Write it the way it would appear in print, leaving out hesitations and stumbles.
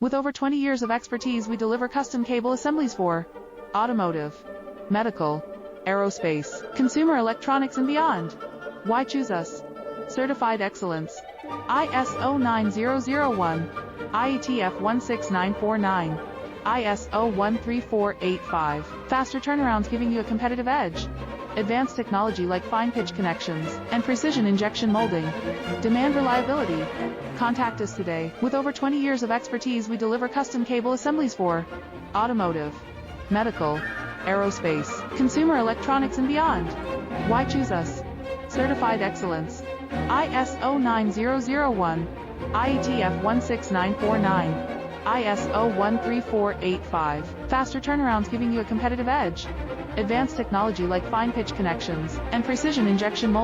With over 20 years of expertise, we deliver custom cable assemblies for automotive, medical, aerospace, consumer electronics, and beyond. Why choose us? Certified excellence. ISO 9001, IATF 16949, ISO 13485. Faster turnarounds giving you a competitive edge. Advanced technology like fine pitch connections and precision injection molding. Demand reliability. Contact us today. With over 20 years of expertise, we deliver custom cable assemblies for automotive, medical, aerospace, consumer electronics, and beyond. Why choose us? Certified excellence. ISO 9001, IATF 16949, ISO 13485. Faster turnarounds giving you a competitive edge. Advanced technology like fine pitch connections and precision injection molding.